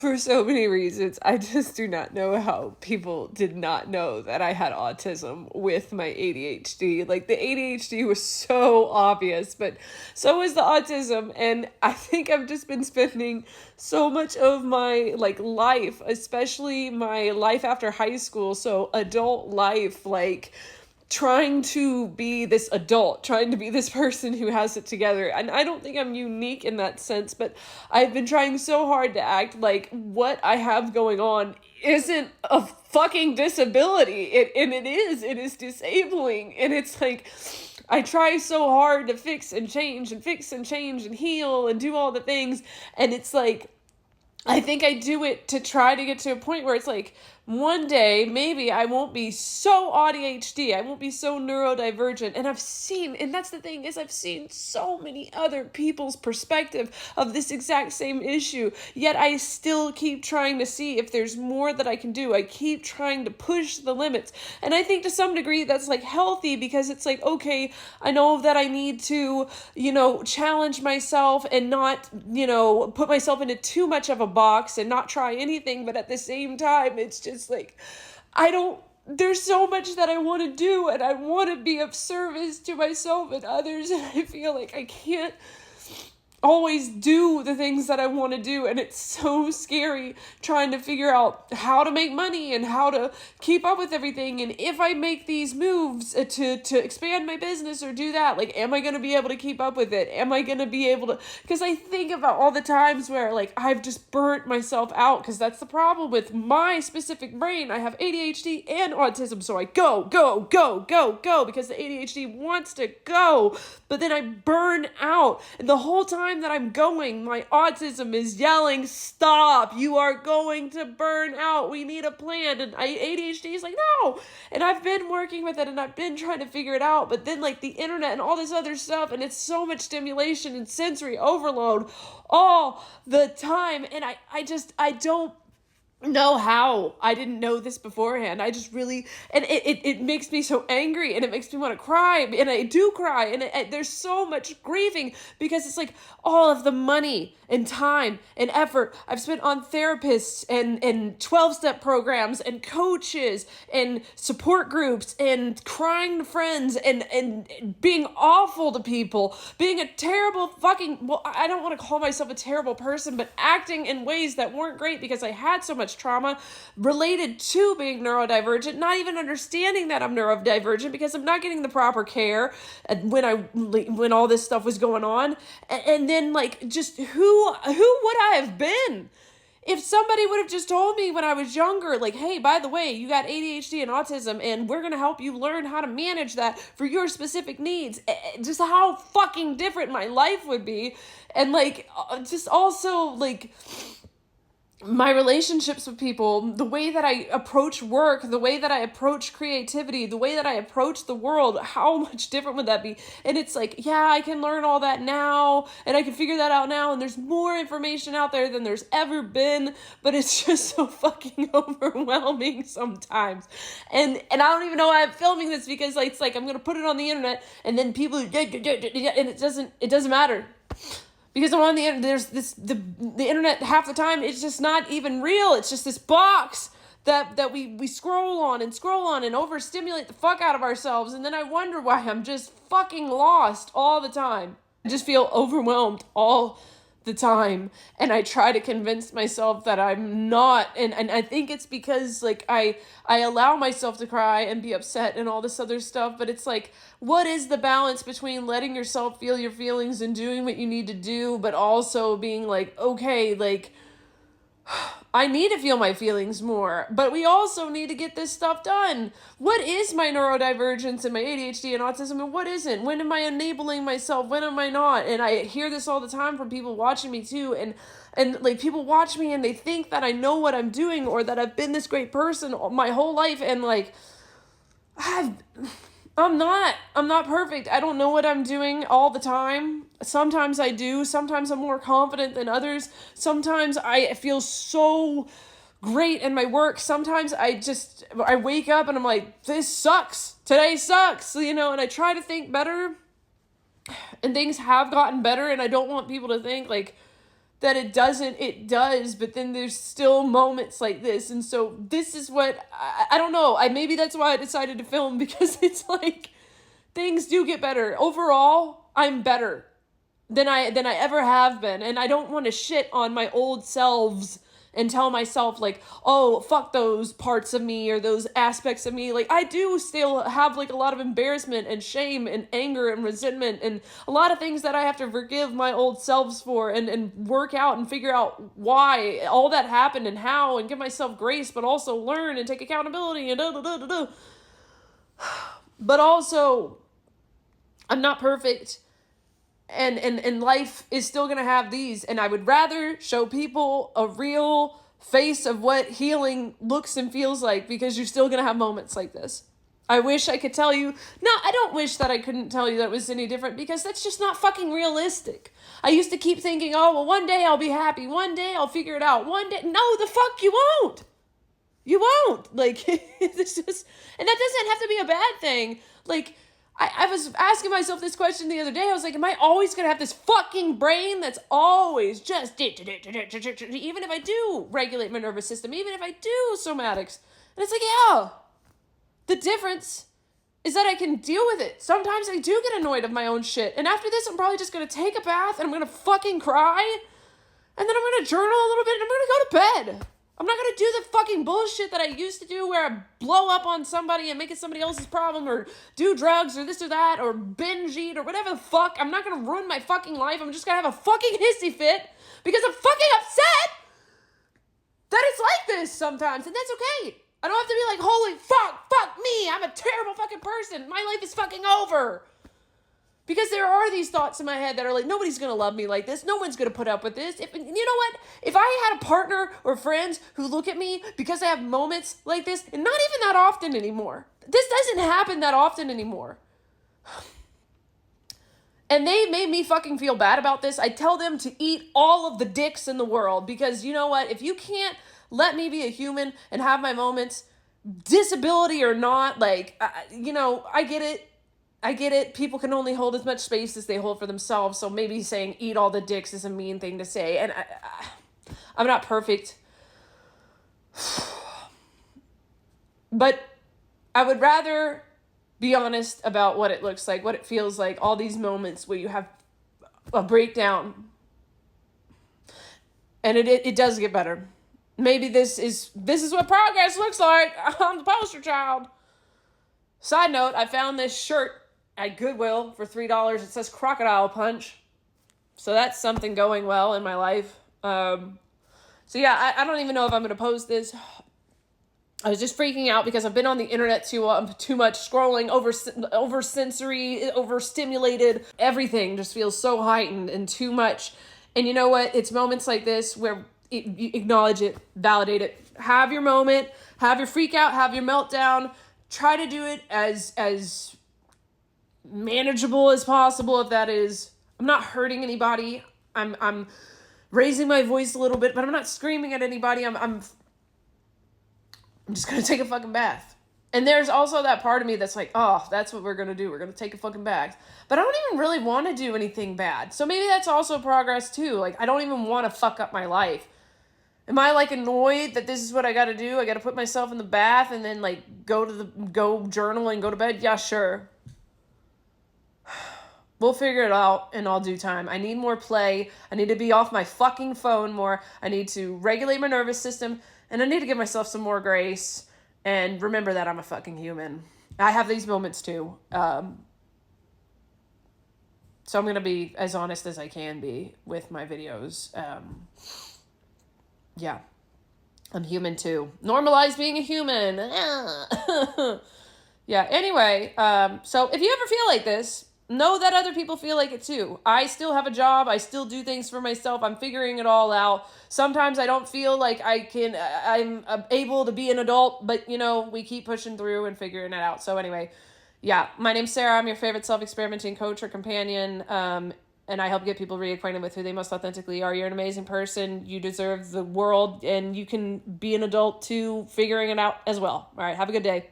For so many reasons. I just do not know how people did not know that I had autism with my ADHD. Like, the ADHD was so obvious, but so was the autism. And I think I've just been spending so much of my like life, especially my life after high school, so adult life, like trying to be this adult, trying to be this person who has it together. And I don't think I'm unique in that sense, but I've been trying so hard to act like what I have going on isn't a fucking disability. It is disabling. And it's like, I try so hard to fix and change and fix and change and heal and do all the things. And it's like, I think I do it to try to get to a point where it's like, one day, maybe I won't be so ADHD, I won't be so neurodivergent. And that's the thing, is I've seen so many other people's perspective of this exact same issue, yet I still keep trying to see if there's more that I can do. I keep trying to push the limits. And I think to some degree that's like healthy, because it's like, okay, I know that I need to, challenge myself and not, put myself into too much of a box and not try anything. But at the same time, it's just like, there's so much that I want to do, and I want to be of service to myself and others, and I feel like I can't always do the things that I want to do. And it's so scary trying to figure out how to make money and how to keep up with everything. And if I make these moves to expand my business or do that, like, am I going to be able to keep up with it? Am I going to be able to, because I think about all the times where like I've just burnt myself out, because that's the problem with my specific brain. I have ADHD and autism. So I go, because the ADHD wants to go, but then I burn out. And the whole time that I'm going, my autism is yelling, stop, you are going to burn out, we need a plan. And ADHD is like, no. And I've been working with it, and I've been trying to figure it out, but then like the internet and all this other stuff, and it's so much stimulation and sensory overload all the time. And I don't know how I didn't know this beforehand. I just really, and it makes me so angry, and it makes me want to cry, and I do cry, and there's so much grieving, because it's like all of the money and time and effort I've spent on therapists and 12-step programs and coaches and support groups and crying to friends and being awful to people, being a terrible fucking, well, I don't want to call myself a terrible person, but acting in ways that weren't great because I had so much trauma related to being neurodivergent, not even understanding that I'm neurodivergent because I'm not getting the proper care when all this stuff was going on. And then like, just who would I have been if somebody would have just told me when I was younger, like, hey, by the way, you got ADHD and autism, and we're going to help you learn how to manage that for your specific needs. Just how fucking different my life would be. And like, just also like, my relationships with people, the way that I approach work, the way that I approach creativity, the way that I approach the world, how much different would that be? And it's like, yeah, I can learn all that now, and I can figure that out now, and there's more information out there than there's ever been, but it's just so fucking overwhelming sometimes. And I don't even know why I'm filming this, because like, it's like, I'm going to put it on the internet, and then people, and it doesn't matter. Because I'm on the internet, there's the internet half the time, it's just not even real. It's just this box that we scroll on and overstimulate the fuck out of ourselves. And then I wonder why I'm just fucking lost all the time. I just feel overwhelmed all the time, and I try to convince myself that I'm not, and I think it's because like I allow myself to cry and be upset and all this other stuff, but it's like, what is the balance between letting yourself feel your feelings and doing what you need to do, but also being like, okay, like, I need to feel my feelings more, but we also need to get this stuff done. What is my neurodivergence and my ADHD and autism, and what isn't? When am I enabling myself? When am I not? And I hear this all the time from people watching me too, and like, people watch me and they think that I know what I'm doing, or that I've been this great person my whole life, and like, I'm not perfect. I don't know what I'm doing all the time. Sometimes I do. Sometimes I'm more confident than others. Sometimes I feel so great in my work. Sometimes I wake up and I'm like, this sucks. Today sucks, and I try to think better, and things have gotten better, and I don't want people to think like that it doesn't, it does, but then there's still moments like this. And so this is what, I don't know, maybe that's why I decided to film, because it's like, things do get better. Overall, I'm better than I ever have been. And I don't want to shit on my old selves and tell myself like, oh, fuck those parts of me or those aspects of me. Like, I do still have like a lot of embarrassment and shame and anger and resentment and a lot of things that I have to forgive my old selves for and work out and figure out why all that happened and how, and give myself grace, but also learn and take accountability and But also, I'm not perfect. And life is still going to have these. And I would rather show people a real face of what healing looks and feels like, because you're still going to have moments like this. I wish I could tell you. No, I don't wish that I couldn't tell you that it was any different, because that's just not fucking realistic. I used to keep thinking, oh, well, one day I'll be happy. One day I'll figure it out. One day. No, the fuck you won't. You won't. Like, it's just, and that doesn't have to be a bad thing. Like, I was asking myself this question the other day. I was like, am I always going to have this fucking brain that's always just, even if I do regulate my nervous system, even if I do somatics? And it's like, yeah, the difference is that I can deal with it. Sometimes I do get annoyed of my own shit. And after this, I'm probably just going to take a bath and I'm going to fucking cry. And then I'm going to journal a little bit and I'm going to go to bed. I'm not going to do the fucking bullshit that I used to do where I blow up on somebody and make it somebody else's problem, or do drugs or this or that, or binge eat or whatever the fuck. I'm not going to ruin my fucking life. I'm just going to have a fucking hissy fit because I'm fucking upset that it's like this sometimes. And that's okay. I don't have to be like, holy fuck me. I'm a terrible fucking person. My life is fucking over. Because there are these thoughts in my head that are like, nobody's going to love me like this. No one's going to put up with this. You know what? If I had a partner or friends who look at me because I have moments like this, and not even that often anymore. This doesn't happen that often anymore. And they made me fucking feel bad about this. I tell them to eat all of the dicks in the world, because you know what? If you can't let me be a human and have my moments, disability or not, like, I get it. I get it. People can only hold as much space as they hold for themselves. So maybe saying eat all the dicks is a mean thing to say. And I'm not perfect. But I would rather be honest about what it looks like, what it feels like, all these moments where you have a breakdown. And it does get better. Maybe this is what progress looks like. I'm the poster child. Side note, I found this shirt at Goodwill for $3. It says Crocodile Punch. So that's something going well in my life. So yeah, I don't even know if I'm going to post this. I was just freaking out because I've been on the internet too much, scrolling, over sensory, overstimulated. Everything just feels so heightened and too much. And you know what? It's moments like this where you acknowledge it, validate it. Have your moment, have your freak out, have your meltdown. Try to do it as manageable as possible. If that is, I'm not hurting anybody. I'm raising my voice a little bit, but I'm not screaming at anybody. I'm just gonna take a fucking bath. And there's also that part of me that's like, oh, that's what we're gonna do. We're gonna take a fucking bath. But I don't even really want to do anything bad. So maybe that's also progress too. Like, I don't even want to fuck up my life. Am I like annoyed that this is what I got to do? I got to put myself in the bath and then like go journal and go to bed? Yeah, sure. We'll figure it out in all due time. I need more play. I need to be off my fucking phone more. I need to regulate my nervous system, and I need to give myself some more grace and remember that I'm a fucking human. I have these moments too. So I'm going to be as honest as I can be with my videos. Yeah, I'm human too. Normalize being a human. Yeah, anyway, so if you ever feel like this, know that other people feel like it too. I still have a job. I still do things for myself. I'm figuring it all out. Sometimes I don't feel like I'm able to be an adult, but we keep pushing through and figuring it out. So anyway, yeah, my name's Sarah. I'm your favorite self-experimenting coach or companion. And I help get people reacquainted with who they most authentically are. You're an amazing person. You deserve the world, and you can be an adult too, figuring it out as well. All right, have a good day.